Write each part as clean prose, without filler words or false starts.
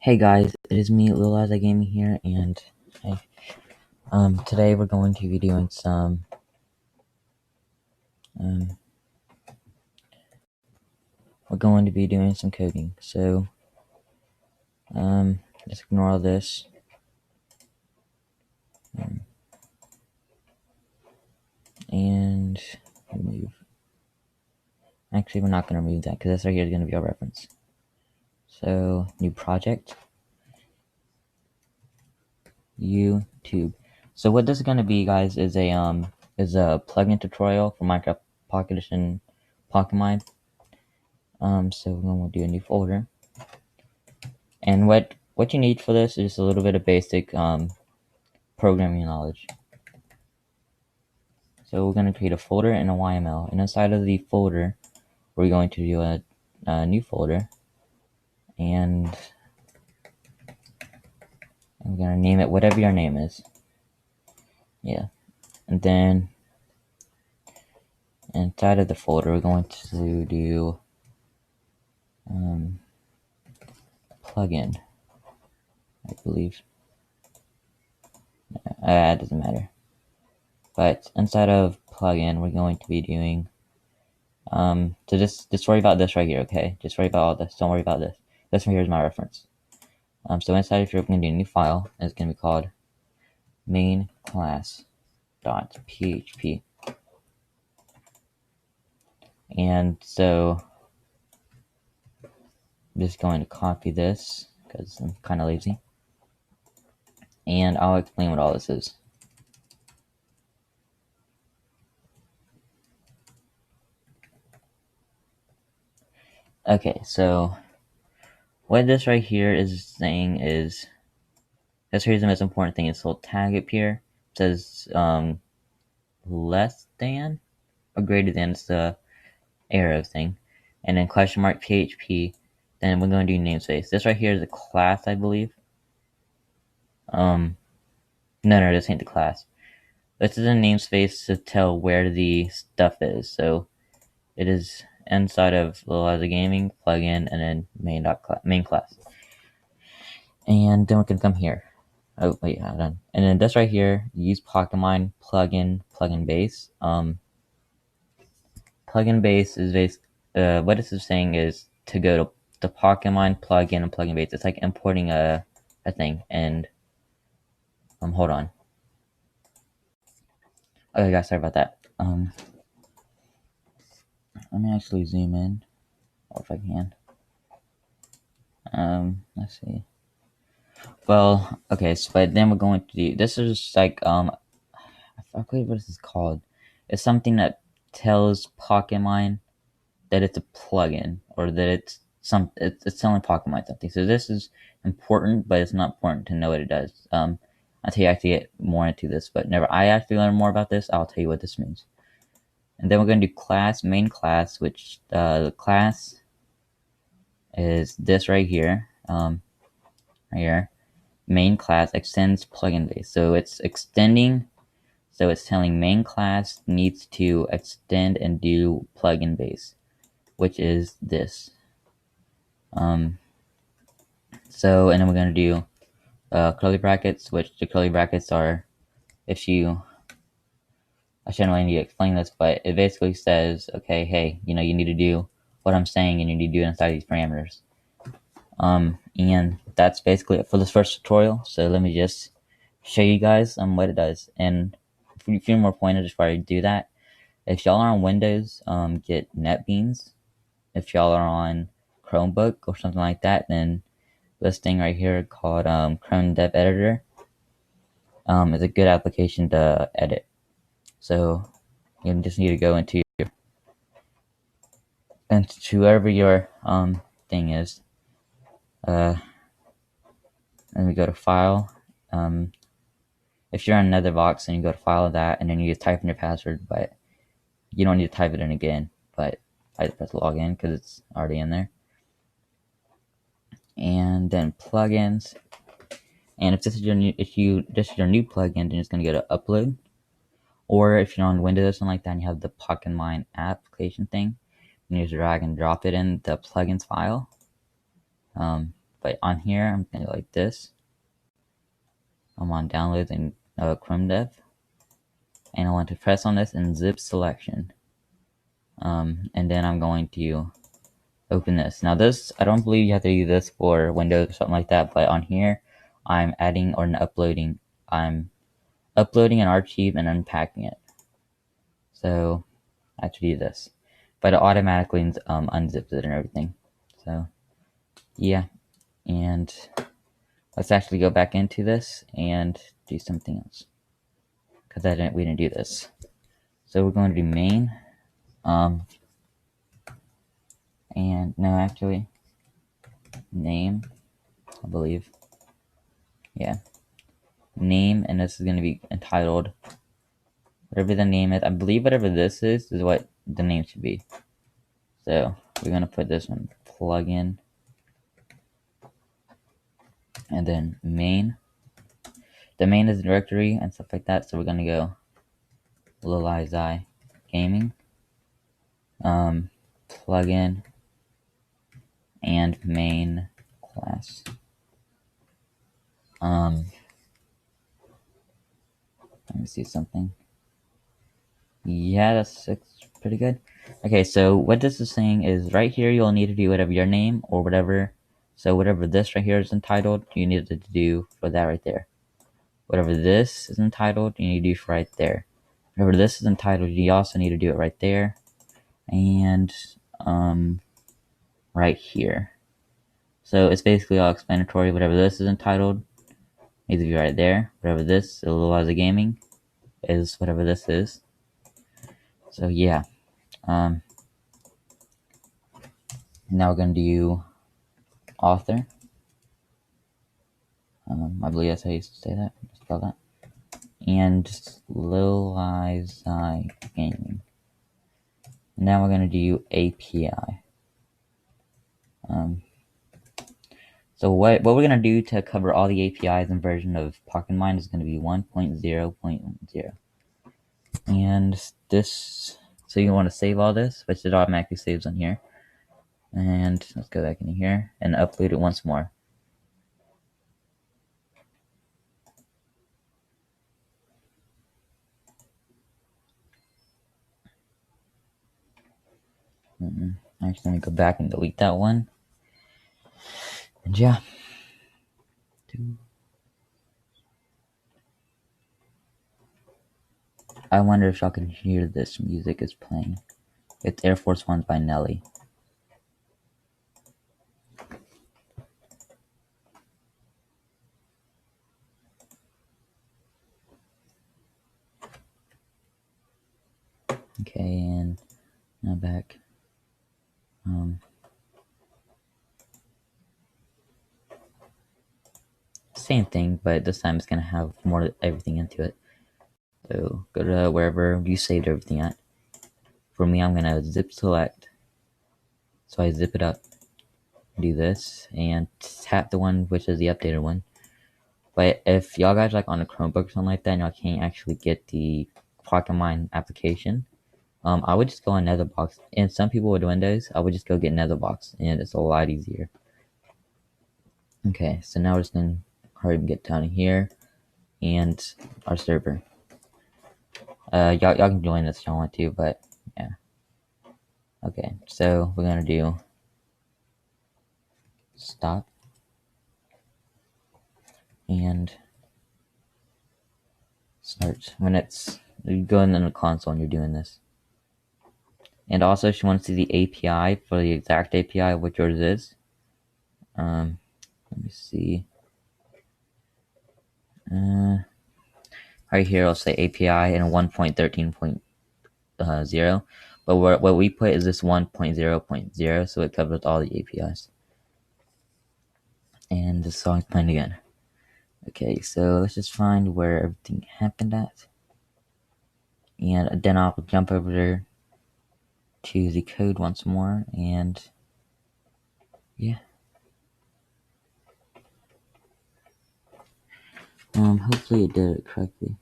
Hey guys, it is me, LiliyziGaming here, and today we're going to be doing some coding. So just ignore all this. And remove. Actually, we're not going to remove that because this right here is going to be our reference. So new project, YouTube. So what this is going to be, guys, is a plugin tutorial for Minecraft Pocket Edition PocketMine. So we're going to do a new folder, and what you need for this is just a little bit of basic programming knowledge. So we're going to create a folder and a YML, and inside of the folder we're going to do a new folder, and I'm going to name it whatever your name is. Yeah, and then inside of the folder we're going to do plugin, I believe. It doesn't matter. But inside of plugin we're going to be doing so just worry about this right here, okay? Just worry about all this. Don't worry about this. This right here is my reference. So inside, if you're going to do a new file, it's going to be called main class.php. And so I'm just going to copy this because I'm kind of lazy, and I'll explain what all this is. Okay, so what this right here is saying is, here's the most important thing. It's a little tag up here. It says less than or greater than. It's the arrow thing, and then question mark PHP. Then we're going to do namespace. This right here is a class, I believe. No, this ain't the class. This is a namespace to tell where the stuff is. So it is inside of LiliyziGaming plugin, and then main class. And then we're gonna come here. Oh wait, hold on. And then this right here, use PocketMine plugin base. Plugin base is what this is saying is to go to the PocketMine plugin and plugin base. It's like importing a thing. And hold on. Okay, guys, sorry about that. Let me actually zoom in, or if I can. Let's see. Well, okay, so but then we're going to do this is like I forget what this is called. It's something that tells PocketMine that it's a plugin, or that it's telling PocketMine something. So this is important, but it's not important to know what it does. I'll tell you actually get more into this, but whenever I actually learn more about this, I'll tell you what this means. And then we're going to do main class, which the class is this right here, right here. Main class extends plugin base. So it's extending. So it's telling main class needs to extend and do plugin base, which is this. So, and then we're going to do curly brackets, which the curly brackets are, I shouldn't really need to explain this, but it basically says, okay, hey, you need to do what I'm saying, and you need to do it inside these parameters. And that's basically it for this first tutorial. So let me just show you guys what it does. And a few more pointers before I do that. If y'all are on Windows, get NetBeans. If y'all are on Chromebook or something like that, then this thing right here called Chrome Dev Editor is a good application to edit. So you just need to go into wherever your thing is. Then we go to File. If you're on another box, then you go to File that, and then you just type in your password, but you don't need to type it in again. But I just press Login because it's already in there. And then plugins. And if this is your new plugin, then it's gonna go to Upload. Or if you're on Windows or something like that, and you have the PocketMine application thing, you just drag and drop it in the plugins file. But on here, I'm gonna go like this. I'm on downloads and Chrome Dev, and I want to press on this and zip selection. And then I'm going to open this. Now this, I don't believe you have to do this for Windows or something like that, but on here, I'm adding or uploading. I'm uploading an archive and unpacking it. So I have to do this, but it automatically unzips it and everything. So yeah, and let's actually go back into this and do something else, because we didn't do this. So we're going to do main, and no, actually, name, I believe. Yeah, name, and this is going to be entitled whatever the name is. I believe whatever this is what the name should be. So we're going to put this one plugin, and then main. The main is a directory and stuff like that. So we're going to go LiliyziGaming, plugin, and main class. Let me see something. Yeah, that's pretty good. Okay, so what this is saying is right here you'll need to do whatever your name or whatever. So whatever this right here is entitled, you need to do for that right there. Whatever this is entitled, you need to do for right there. Whatever this is entitled, you also need to do it right there. And right here. So it's basically all explanatory. Whatever this is entitled needs to be right there. Whatever this, LiliyziGaming, is whatever this is. So yeah. Now we're gonna do author. I believe that's how you say that. Spell that. And LiliyziGaming. Now we're gonna do API. So what we're gonna do to cover all the APIs and version of PocketMine is gonna be 1.0.0. And this, so you want to save all this, which it automatically saves on here. And let's go back in here and upload it once more. Actually, let me go back and delete that one. And yeah. I wonder if y'all can hear this music is playing. It's Air Force One by Nelly. Okay, and now back. Same thing, but this time it's gonna have more everything into it. So go to wherever you saved everything at. For me, I'm gonna zip select. So I zip it up, do this, and tap the one which is the updated one. But if y'all guys like on a Chromebook or something like that, and y'all can't actually get the PocketMine application, I would just go on Netherbox. And some people with Windows, I would just go get Netherbox, and it's a lot easier. Okay, so now we're just gonna hurry and get down here, and our server. Y'all can join this if y'all want to, but yeah. Okay, so we're gonna do stop and start when it's going in the console and you're doing this. And also, if you want to see the API for the exact API of what yours is, let me see. Right here, I'll say API and 1.13.0, but what we put is this 1.0.0, so it covers all the APIs. And the song's playing again. Okay, so let's just find where everything happened at. And then I'll jump over there to the code once more, and yeah. Hopefully it did it correctly.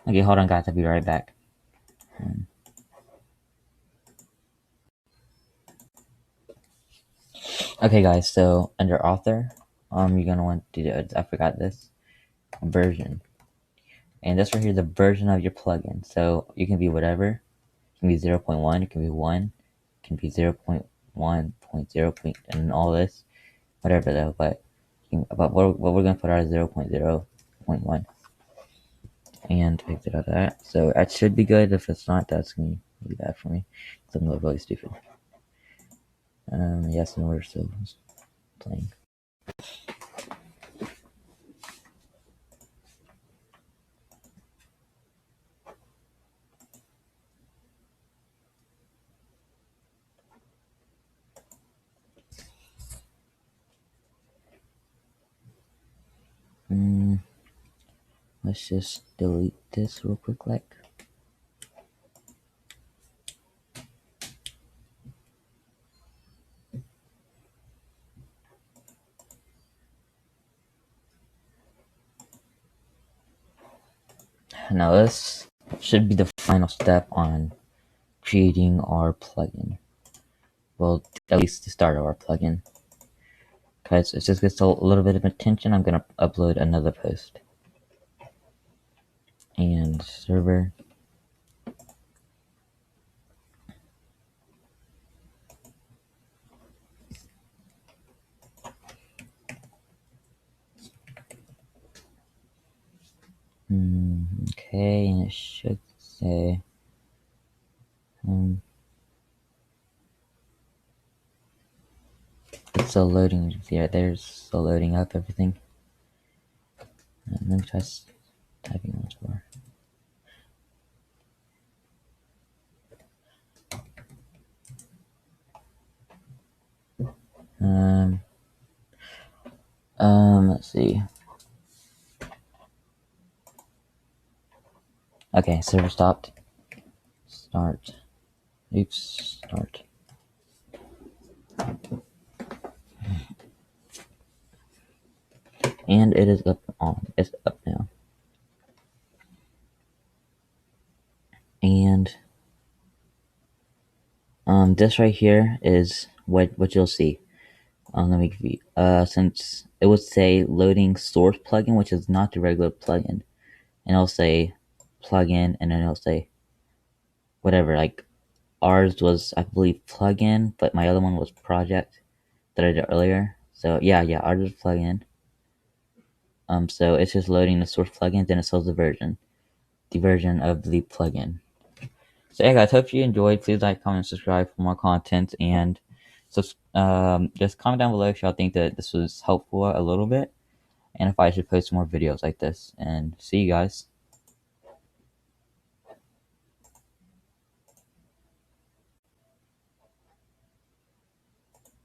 Okay, hold on guys, I'll be right back. Okay guys, so under author, you're gonna want to do, I forgot this, version. And this right here, the version of your plugin. So you can be whatever. It can be 0.1, it can be 1, it can be 0.1, 0.0, and all this. Whatever though, but what we're gonna put out is 0.0.1. And exit out of that. So that should be good. If it's not, that's gonna be bad for me. Because I'm really stupid. Yes, and we're still playing. Let's just delete this real quick, like. Now this should be the final step on creating our plugin. Well, at least the start of our plugin. Because it just gets a little bit of attention, I'm gonna upload another post. And server. Okay, and it should say it's still loading. Yeah, there's still loading up everything. Let me try typing once more. Let's see. Okay, server stopped. Start. Oops, start. And it is up on. It's up now. And this right here is what you'll see. Let me give you, since it would say loading source plugin, which is not the regular plugin, and it'll say plugin, and then it'll say whatever. Like ours was, I believe, plugin, but my other one was project that I did earlier. So yeah, ours was plugin. So it's just loading the source plugin, then it shows the version of the plugin. So yeah, guys, hope you enjoyed. Please like, comment, subscribe for more content, and so just comment down below if y'all think that this was helpful a little bit, and if I should post more videos like this. And see you guys.